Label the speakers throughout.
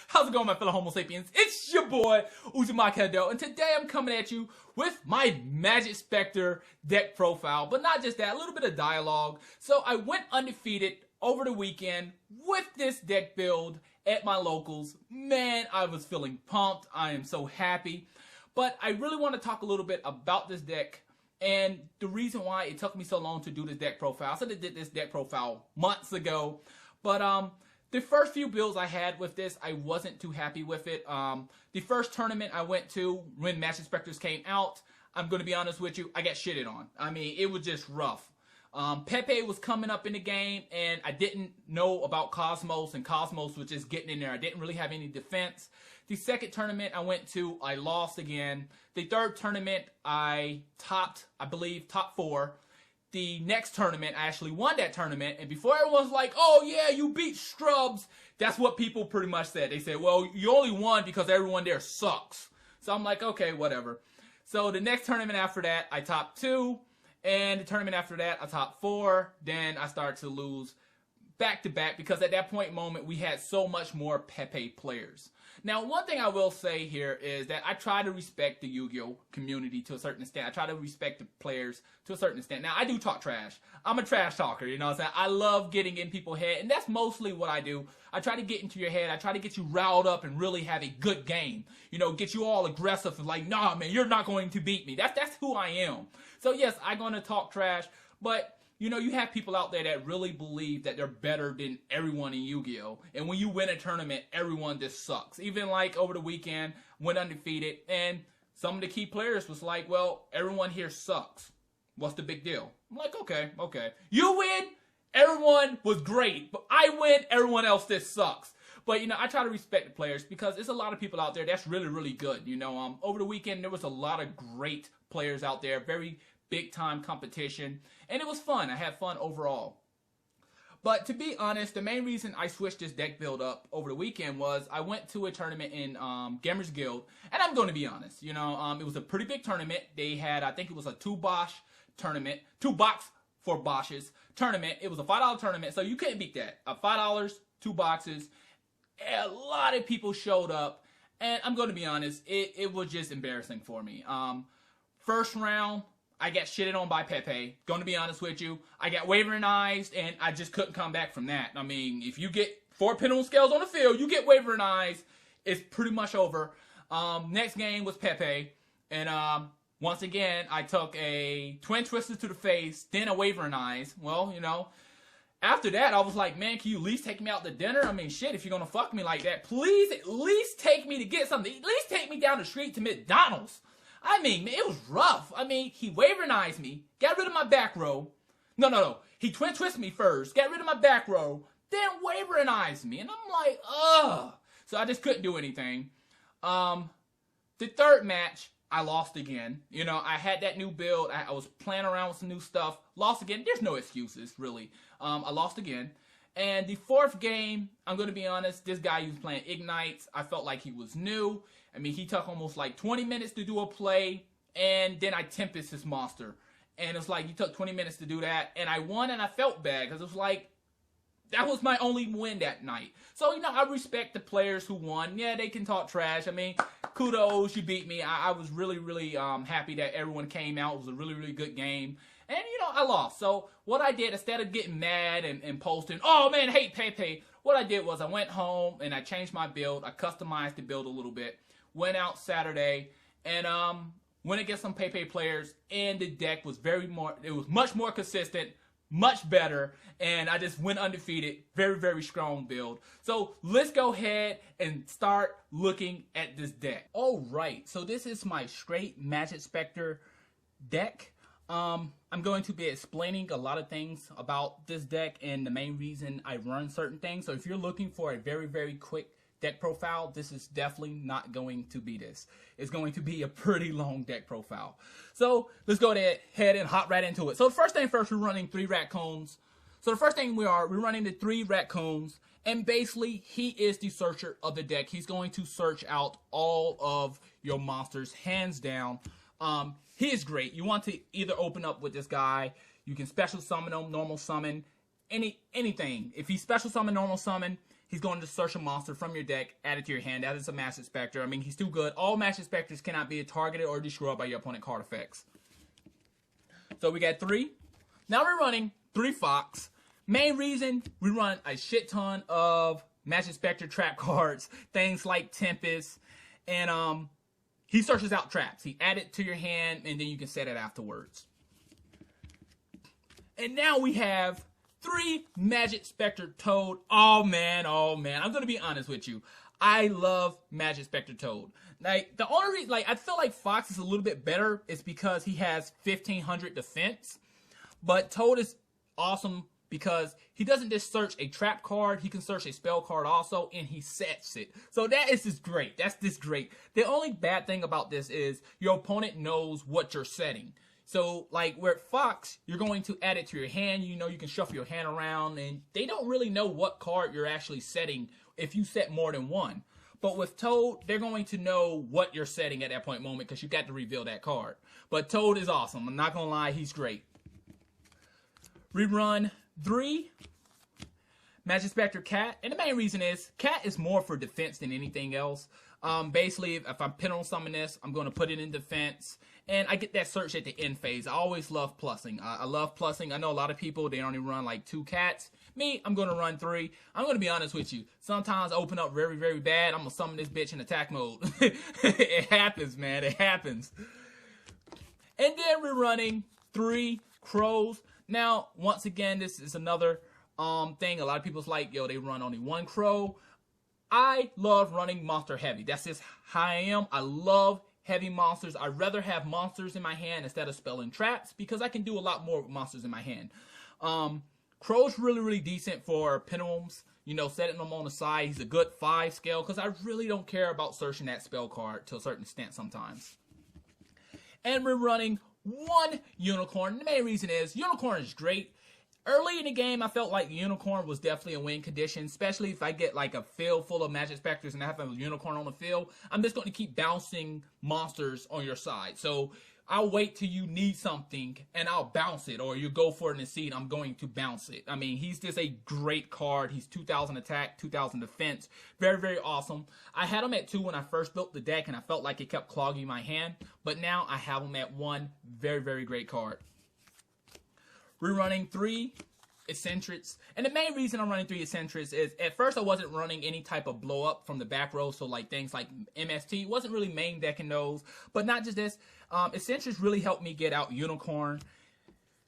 Speaker 1: How's it going, my fellow Homo sapiens? It's your boy, Uzumaki, and today I'm coming at you with my Majespecter Deck Profile. But not just that, a little bit of dialogue. So I went undefeated over the weekend with this deck build at my locals. Man, I was feeling pumped. I am so happy. But I really want to talk a little bit about this deck and the reason why it took me so long to do this deck profile. I said I did this deck profile months ago, but the first few builds I had with this, I wasn't too happy with it. The first tournament I went to when Majespecters came out, I'm going to be honest with you, I got shitted on. I mean, it was just rough. Pepe was coming up in the game, and I didn't know about Cosmos, and Cosmos was just getting in there. I didn't really have any defense. The second tournament I went to, I lost again. The third tournament, I topped, I believe, top 4. The next tournament, I actually won that tournament, and before everyone's like, oh yeah, you beat Scrubs, that's what people pretty much said. They said, well, you only won because everyone there sucks. So I'm like, okay, whatever. So the next tournament after that, I topped 2. And the tournament after that, I topped 4. Then I started to lose back-to-back because at that point moment, we had so much more Pepe players. Now, one thing I will say here is that I try to respect the Yu-Gi-Oh! Community to a certain extent. I try to respect the players to a certain extent. Now, I do talk trash. I'm a trash talker, you know what I'm saying? I love getting in people's head, and that's mostly what I do. I try to get into your head. I try to get you riled up and really have a good game. You know, get you all aggressive and like, nah, man, you're not going to beat me. That's who I am. So, yes, I'm going to talk trash, but you know, you have people out there that really believe that they're better than everyone in Yu-Gi-Oh! And when you win a tournament, everyone just sucks. Even like over the weekend, went undefeated, and some of the key players was like, well, everyone here sucks. What's the big deal? I'm like, okay. You win, everyone was great. But I win, everyone else just sucks. But, you know, I try to respect the players because there's a lot of people out there that's really, really good. You know, over the weekend, there was a lot of great players out there, very big-time competition, and it was fun. I had fun overall. But to be honest, the main reason I switched this deck build up over the weekend was I went to a tournament in Gamers Guild, and I'm going to be honest, you know, it was a pretty big tournament. They had, I think it was a 2-box tournament, 2 box for Bosches tournament. It was a $5 tournament, so you couldn't beat that. $5, 2 boxes. A lot of people showed up, and I'm going to be honest, it was just embarrassing for me. First round, I got shitted on by Pepe. Going to be honest with you, I got waverinized, and I just couldn't come back from that. I mean, if you get 4 pendulum scales on the field, you get waverinized, it's pretty much over. Next game was Pepe, and once again, I took a twin twister to the face, then a waverinized. Well, you know, after that, I was like, man, can you at least take me out to dinner? I mean, shit, if you're going to fuck me like that, please at least take me to get something. At least take me down the street to McDonald's. I mean, man, it was rough. I mean, he waverinized me, got rid of my back row. No. He twin twisted me first, got rid of my back row, then waverinized me. And I'm like, ugh. So I just couldn't do anything. The third match, I lost again. You know, I had that new build. I was playing around with some new stuff. Lost again. There's no excuses, really. I lost again. And the fourth game, I'm going to be honest, this guy who was playing Ignites, I felt like he was new. I mean, he took almost like 20 minutes to do a play, and then I Tempest his monster. And it's like, you took 20 minutes to do that, and I won, and I felt bad, because it was like, that was my only win that night. So, you know, I respect the players who won. Yeah, they can talk trash. I mean, kudos, you beat me. I was really, really happy that everyone came out. It was a really, really good game. And, you know, I lost. So, what I did, instead of getting mad and posting, oh, man, hate Pepe, what I did was I went home and I changed my build. I customized the build a little bit. Went out Saturday and went against some Pepe players. And the deck was it was much more consistent, much better. And I just went undefeated. Very, very strong build. So, let's go ahead and start looking at this deck. All right. So, this is my straight Majespecter deck. I'm going to be explaining a lot of things about this deck and the main reason I run certain things. So if you're looking for a very, very quick deck profile, this is definitely not going to be this. It's going to be a pretty long deck profile. So let's go ahead and hop right into it. So first thing first, we're running 3 raccoons. So the first thing we're running the 3 raccoons, and basically he is the searcher of the deck. He's going to search out all of your monsters, hands down. He is great. You want to either open up with this guy, you can special summon him, normal summon, anything. If he special summon, normal summon, he's going to search a monster from your deck, add it to your hand. That is a Majespecter. I mean, he's too good. All Majespecters cannot be targeted or destroyed by your opponent card effects. So we got 3. Now we're running 3 Fox. Main reason, we run a shit ton of Majespecter trap cards, things like Tempest, and he searches out traps. He add it to your hand, and then you can set it afterwards. And now we have 3 Majespecter Toad. Oh man, I'm gonna be honest with you. I love Majespecter Toad. Like, the only reason, like, I feel like Fox is a little bit better is because he has 1500 defense. But Toad is awesome because he doesn't just search a trap card, he can search a spell card also, and he sets it. So that is just great. That's just great. The only bad thing about this is your opponent knows what you're setting. So, like, where Fox, you're going to add it to your hand. You know, you can shuffle your hand around, and they don't really know what card you're actually setting if you set more than one. But with Toad, they're going to know what you're setting at that point moment because you got to reveal that card. But Toad is awesome. I'm not going to lie, he's great. We run 3 Majespecter Cat, and the main reason is Cat is more for defense than anything else. Basically, if I'm pinning on summon this, I'm going to put it in defense, and I get that search at the end phase. I always love plussing. I love plussing. I know a lot of people, they only run like 2 cats. Me, I'm going to run 3. I'm going to be honest with you. Sometimes I open up very, very bad. I'm going to summon this bitch in attack mode. It happens, man. It happens. And then we're running 3 Crows. Now, once again, this is another thing. A lot of people's like, yo, they run only 1 Crow. I love running monster heavy. That's just how I am. I love heavy monsters. I'd rather have monsters in my hand instead of spelling traps because I can do a lot more with monsters in my hand. Crow's really, really decent for Pinoms. You know, setting them on the side. He's a good 5 scale because I really don't care about searching that spell card to a certain extent sometimes. And we're running 1 Unicorn. The main reason is Unicorn is great. Early in the game, I felt like Unicorn was definitely a win condition, especially if I get like a field full of Majespecters and I have a Unicorn on the field. I'm just going to keep bouncing monsters on your side. So I'll wait till you need something and I'll bounce it, or you go for it and see it, I'm going to bounce it. I mean, he's just a great card. He's 2000 attack, 2000 defense. Very, very awesome. I had him at 2 when I first built the deck and I felt like it kept clogging my hand, but now I have him at 1. Very, very great card. We're running 3 Eccentrics, and the main reason I'm running 3 Eccentrics is at first I wasn't running any type of blow up from the back row, so like things like MST, wasn't really main decking those. But not just this, Eccentrics really helped me get out Unicorn.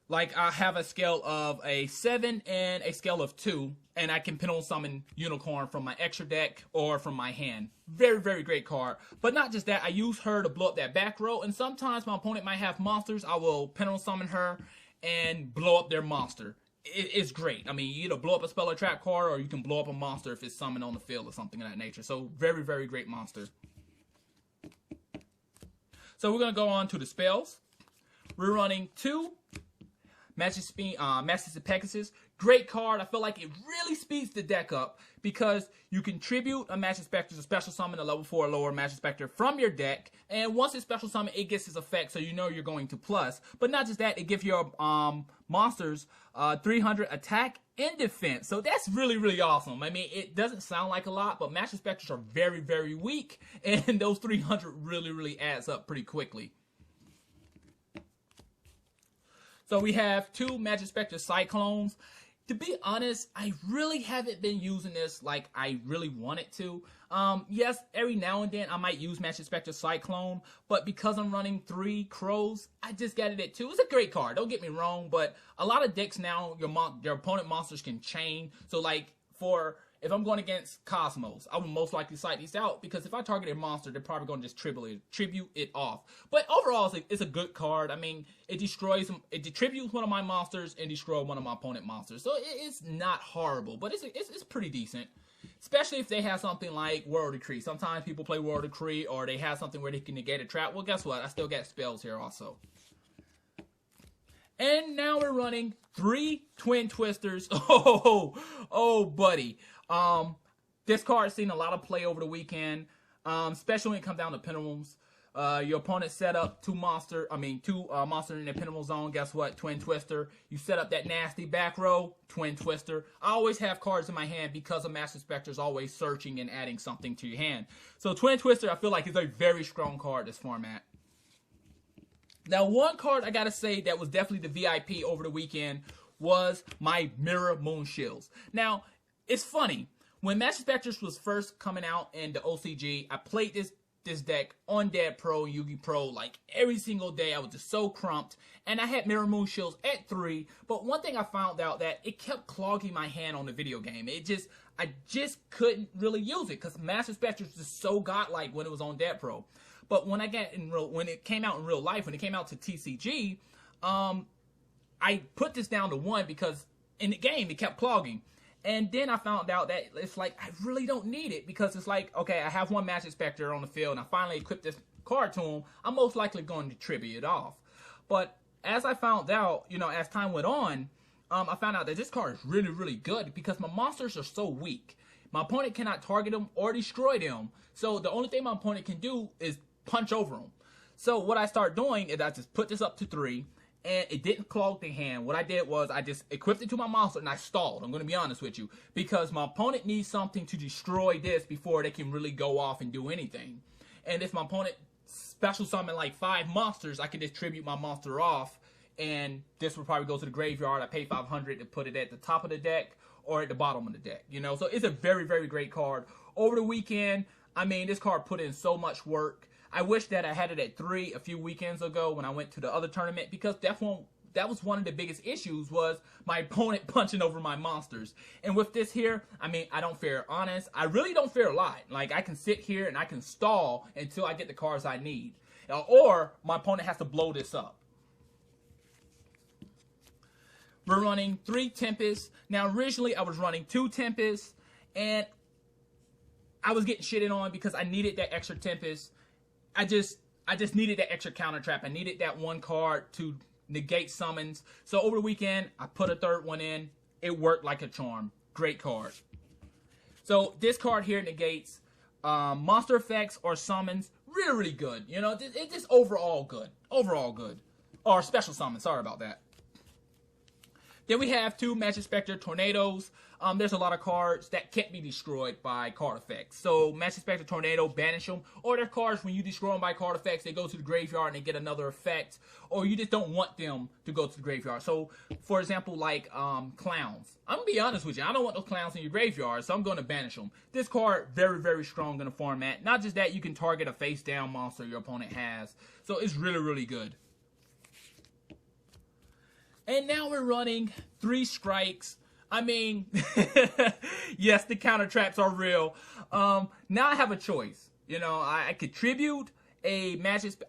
Speaker 1: Like, I have a scale of a 7 and a scale of 2, and I can Pinhole summon Unicorn from my extra deck or from my hand. Very, very great card. But not just that, I use her to blow up that back row, and sometimes my opponent might have monsters. I will Pinhole summon her and blow up their monster. It's great. I mean, you either blow up a spell or trap card, or you can blow up a monster if it's summoned on the field or something of that nature. So, very, very great monster. So, we're going to go on to the spells. We're running 2 Masters of Pegasus. Great card. I feel like it really speeds the deck up because you can tribute a Majespecter to special summon a level 4 or lower Majespecter from your deck, and once it's special summon, it gets its effect, so you know you're going to plus. But not just that, it gives your monsters 300 attack and defense, so that's really, really awesome. I mean, it doesn't sound like a lot, but Majespecters are very, very weak, and those 300 really, really adds up pretty quickly. So we have 2 Majespecter Cyclones. To be honest, I really haven't been using this like I really wanted to. Yes, every now and then I might use Majespecter Cyclone, but because I'm running 3 Crows, I just got it at 2. It's a great card, don't get me wrong, but a lot of decks now, your opponent monsters can chain. So like, if I'm going against Cosmos, I would most likely side these out because if I target a monster, they're probably going to just tribute it off. But overall, it's a good card. I mean, it destroys them. It tributes one of my monsters and destroys one of my opponent monsters. So it's not horrible, but it's pretty decent. Especially if they have something like World Decree. Sometimes people play World Decree, or they have something where they can negate a trap. Well, guess what? I still got spells here also. And now we're running 3 Twin Twisters. Oh, buddy. This card's seen a lot of play over the weekend, especially when it comes down to Pentacles. Your opponent set up two monster in the pinnable zone. Guess what? Twin Twister. You set up that nasty back row. Twin Twister. I always have cards in my hand because a Majespecter is always searching and adding something to your hand. So Twin Twister, I feel like, is a very strong card this format. Now, one card I gotta say that was definitely the VIP over the weekend was my Mirror Moon Shields. Now, it's funny. When Majespecters was first coming out in the OCG, I played this deck on Dad Pro and Yu-Gi Pro like every single day. I was just so crumped, and I had Mirror Moon Shields at 3, but one thing I found out that it kept clogging my hand on the video game. I just couldn't really use it because Majespecters was just so godlike when it was on Dad Pro. But when when it came out in real life, when it came out to TCG, I put this down to 1 because in the game it kept clogging. And then I found out that it's like, I really don't need it because it's like, okay, I have one Majespecter on the field and I finally equipped this card to him. I'm most likely going to tribute it off. But as I found out, you know, as time went on, I found out that this card is really, really good because my monsters are so weak. My opponent cannot target them or destroy them. So the only thing my opponent can do is punch over them. So what I start doing is I just put this up to 3. And it didn't clog the hand. What I did was I just equipped it to my monster and I stalled. I'm going to be honest with you. Because my opponent needs something to destroy this before they can really go off and do anything. And if my opponent special summon like 5 monsters, I can just tribute my monster off. And this will probably go to the graveyard. I pay $500 to put it at the top of the deck or at the bottom of the deck. You know, so it's a very, very great card. Over the weekend, I mean, this card put in so much work. I wish that I had it at 3 a few weekends ago when I went to the other tournament because that was one of the biggest issues was my opponent punching over my monsters. And with this here, I mean, I don't fare honest. I really don't fare a lot. Like, I can sit here and I can stall until I get the cards I need. Or my opponent has to blow this up. We're running 3 Tempests. Now, originally, I was running 2 Tempests, and I was getting shitted on because I needed that extra Tempest. I just needed that extra counter trap. I needed that one card to negate summons. So over the weekend, I put a 3rd one in. It worked like a charm. Great card. So this card here negates monster effects or summons. Really, really good. You know, it's just overall good. Overall good. Or special summons. Sorry about that. Then we have 2 Majespecter Tornadoes. There's a lot of cards that can't be destroyed by card effects. So Majespecter Tornado, banish them. Or there are cards when you destroy them by card effects, they go to the graveyard and they get another effect. Or you just don't want them to go to the graveyard. So, for example, like clowns. I'm going to be honest with you. I don't want those clowns in your graveyard, so I'm going to banish them. This card, very, very strong in the format. Not just that, you can target a face-down monster your opponent has. So it's really, really good. And now we're running 3 strikes. I mean, yes, the counter traps are real. Now I have a choice. You know, I could tribute a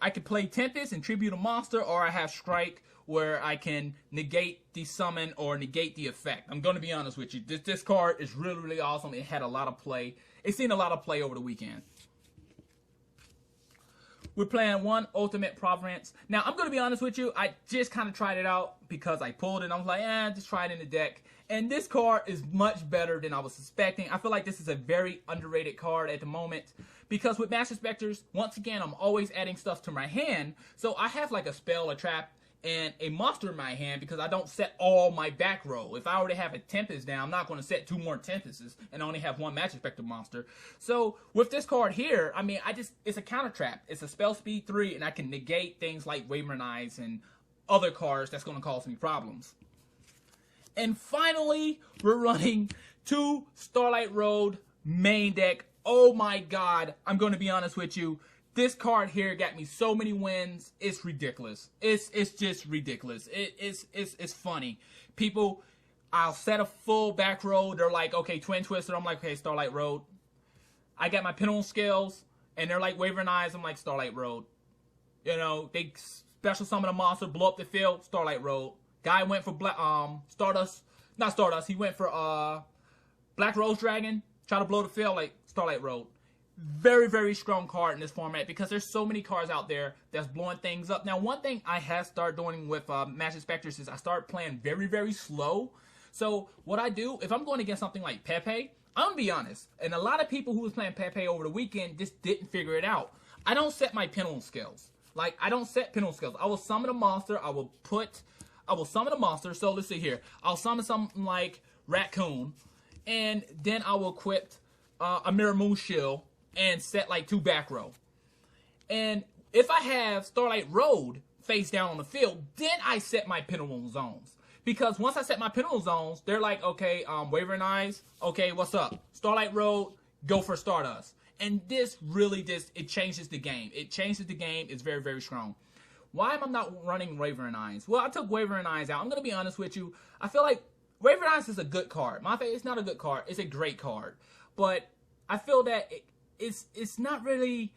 Speaker 1: I could play Tempest and tribute a monster, or I have strike where I can negate the summon or negate the effect. I'm going to be honest with you. This card is really, really awesome. It had a lot of play. It's seen a lot of play over the weekend. We're playing 1 Ultimate Providence. Now, I'm going to be honest with you. I just kind of tried it out because I pulled it. And I was like, just try it in the deck. And this card is much better than I was suspecting. I feel like this is a very underrated card at the moment. Because with Majespecters, once again, I'm always adding stuff to my hand. So I have like a spell, a trap, and a monster in my hand because I don't set all my back row. If I already have a Tempest down, I'm not going to set 2 more Tempests and only have 1 Majespecter monster. So with this card here, I mean, it's a counter trap. It's a spell speed 3, and I can negate things like Wavering Eyes and other cards that's going to cause me problems. And finally, we're running 2 Starlight Road main deck. Oh my god, I'm going to be honest with you. This card here got me so many wins. It's ridiculous. It's just ridiculous. It's funny. People, I'll set a full back row. They're like, okay, Twin Twister. I'm like, okay, Starlight Road. I got my Pendulum Scales, and they're like Wavering Eyes. I'm like, Starlight Road. You know, they special summon a monster, blow up the field, Starlight Road. Guy went for Stardust. Not Stardust. He went for Black Rose Dragon. Try to blow the field like Starlight Road. Very, very strong card in this format because there's so many cards out there that's blowing things up. Now, one thing I have started doing with Majespecters is I start playing very, very slow. So what I do, if I'm going against something like Pepe, I'm going to be honest, and a lot of people who was playing Pepe over the weekend just didn't figure it out. I don't set my pendulum scales. Like, I don't set pendulum scales. I will summon a monster. I will summon a monster. So let's see here. I'll summon something like Raccoon, and then I will equip a Mirror Moon Shield and set like 2 back row. And if I have Starlight Road face down on the field, then I set my pendulum zones. Because once I set my pendulum zones, they're like, okay, Wavering Eyes, okay, what's up? Starlight Road, go for Stardust. And this really it changes the game. It changes the game. It's very, very strong. Why am I not running Wavering Eyes? Well, I took Wavering Eyes out. I'm going to be honest with you. I feel like Wavering Eyes is a good card. It's not a good card. It's a great card. But I feel that it's not really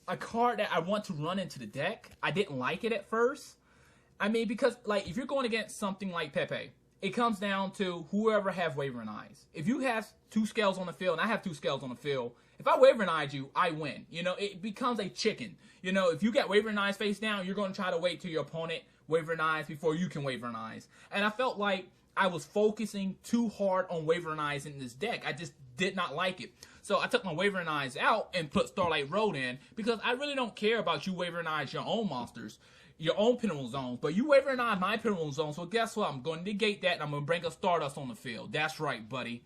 Speaker 1: a card that I want to run into the deck. I didn't like it at first. I mean, because like if you're going against something like Pepe, it comes down to whoever have Wavering Eyes. If you have 2 scales on the field, and I have 2 scales on the field, if I Wavering Eyes you, I win. You know, it becomes a chicken. You know, if you got Wavering Eyes face down, you're going to try to wait till your opponent Wavering Eyes before you can Wavering Eyes. And I felt like I was focusing too hard on Wavering Eyes in this deck. I just did not like it. So I took my Wavering Eyes out and put Starlight Road in, because I really don't care about you Wavering Eyes your own monsters, your own pendulum zones, but you Wavering Eyes my pendulum zones. So guess what? I'm going to negate that, and I'm going to bring a Stardust on the field. That's right, buddy.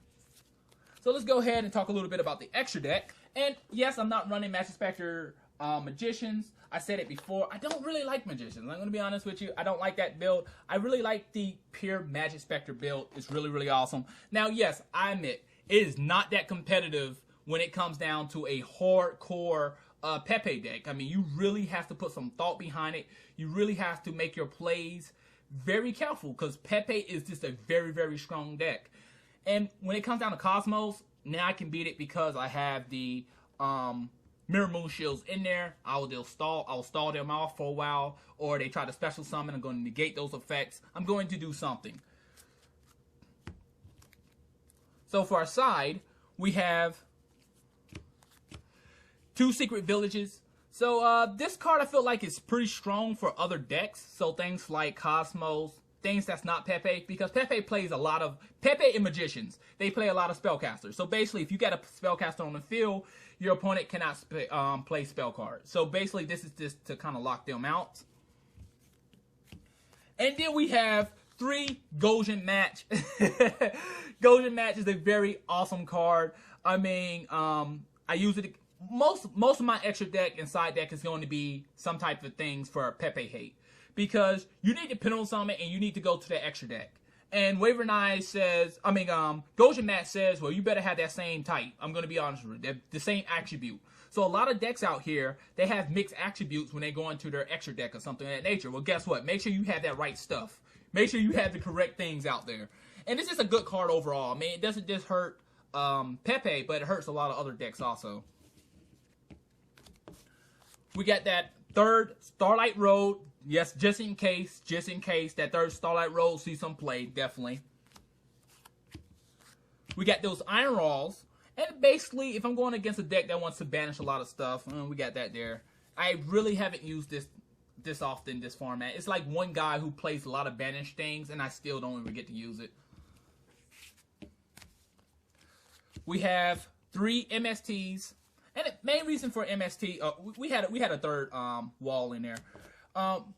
Speaker 1: So let's go ahead and talk a little bit about the extra deck. And yes, I'm not running Majespecter Magicians. I said it before. I don't really like Magicians. I'm going to be honest with you. I don't like that build. I really like the pure Majespecter build. It's really, really awesome. Now, yes, I admit, it is not that competitive when it comes down to a hardcore Pepe deck. I mean, you really have to put some thought behind it. You really have to make your plays very careful, because Pepe is just a very, very strong deck. And when it comes down to Cosmos, now I can beat it because I have the Mirror Moon Shields in there. I'll stall them off for a while, or they try to special summon. I'm going to negate those effects. I'm going to do something. So for our side, we have 2 Secret Villages. So this card I feel like is pretty strong for other decks. So things like Cosmos, things that's not Pepe, because Pepe plays a lot of Pepe and Magicians. They play a lot of spellcasters. So basically, if you got a spellcaster on the field, your opponent cannot play spell cards. So basically, this is just to kind of lock them out. And then we have 3 Goshen Match. Goshen Match is a very awesome card. I mean, I use it. Most of my extra deck and side deck is going to be some type of things for Pepe hate, because you need to pendulum summon and you need to go to the extra deck. And Wavering Eyes says, Goshen Match says, well, you better have that same type. I'm going to be honest with you, the same attribute. So a lot of decks out here, they have mixed attributes when they go into their extra deck or something of that nature. Well, guess what? Make sure you have that right stuff. Make sure you have the correct things out there. And this is a good card overall. I mean, it doesn't just hurt Pepe, but it hurts a lot of other decks also. We got that 3rd Starlight Road. Yes, just in case, that 3rd Starlight Road sees some play, definitely. We got those Iron Rolls. And basically, if I'm going against a deck that wants to banish a lot of stuff, we got that there. I really haven't used this often, this format. It's like one guy who plays a lot of banish things, and I still don't even get to use it. We have 3 MSTs. And the main reason for MST, we had a 3rd wall in there.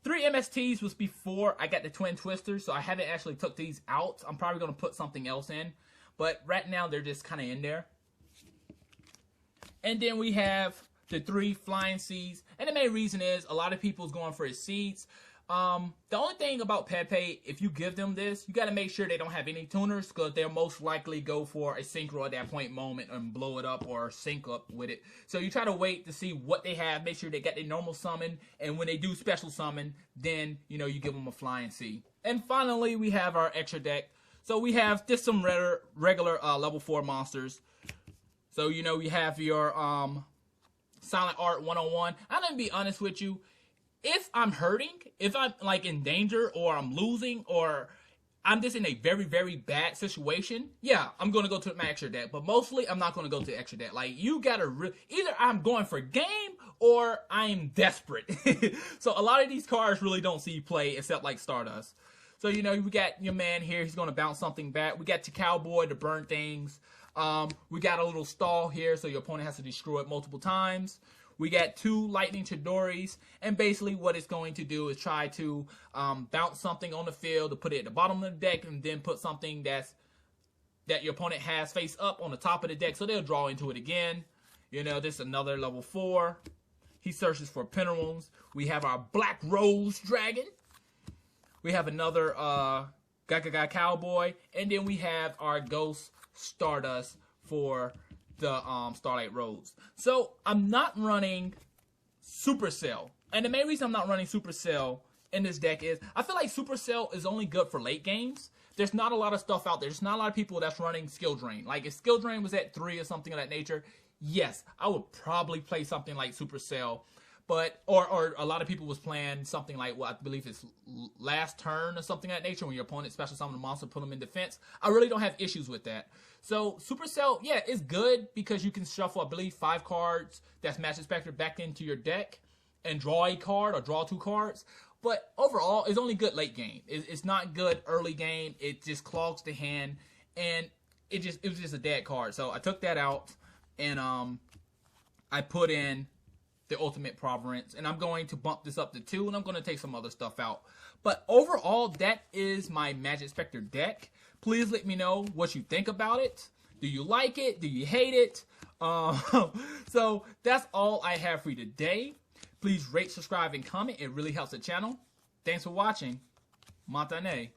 Speaker 1: 3 MSTs was before I got the Twin Twisters, so I haven't actually took these out. I'm probably going to put something else in, but right now they're just kind of in there. And then we have the 3 Flying Seeds, and the main reason is a lot of people's going for his seeds. The only thing about Pepe, if you give them this, you got to make sure they don't have any tuners, because they'll most likely go for a synchro at that point moment and blow it up or sync up with it. So you try to wait to see what they have, make sure they got their normal summon, and when they do special summon, then, you know, you give them a Flying Sea. And finally, we have our extra deck. So we have just some regular level 4 monsters. So, you know, we have your Silent Art 101. I'm going to be honest with you. If I'm hurting, if I'm like in danger, or I'm losing, or I'm just in a very, very bad situation, yeah, I'm going to go to my extra deck. But mostly, I'm not going to go to the extra deck. Like, you got to either I'm going for game, or I'm desperate. So a lot of these cards really don't see play except like Stardust. So, you know, we got your man here. He's going to bounce something back. We got the Cowboy to burn things. We got a little stall here, so your opponent has to destroy it multiple times. We got 2 lightning Chidoris, and basically what it's going to do is try to bounce something on the field to put it at the bottom of the deck, and then put something that your opponent has face up on the top of the deck, so they'll draw into it again. You know, this is another level 4. He searches for Penarums. We have our Black Rose Dragon. We have another Gaga Cowboy, and then we have our Ghost Stardust for the Starlight Rose. So I'm not running Supercell, and the main reason I'm not running Supercell in this deck is I feel like Supercell is only good for late games. There's not a lot of stuff out there. There's not a lot of people that's running Skill Drain. Like if Skill Drain was at 3 or something of that nature, yes, I would probably play something like Supercell. But, or a lot of people was playing something like, well, I believe it's last turn or something of that nature, when your opponent special summon a monster, put them in defense. I really don't have issues with that. So Supercell, yeah, it's good because you can shuffle, I believe, 5 cards that's Majespecter back into your deck and draw a card or draw 2 cards. But overall, it's only good late game. It's not good early game. It just clogs the hand, and it was just a dead card. So I took that out, and I put in the Ultimate Providence, and I'm going to bump this up to 2, and I'm going to take some other stuff out. But overall, that is my Majespecter deck. Please let me know what you think about it. Do you like it? Do you hate it? So that's all I have for you today. Please rate, subscribe, and comment. It really helps the channel. Thanks for watching. Matane.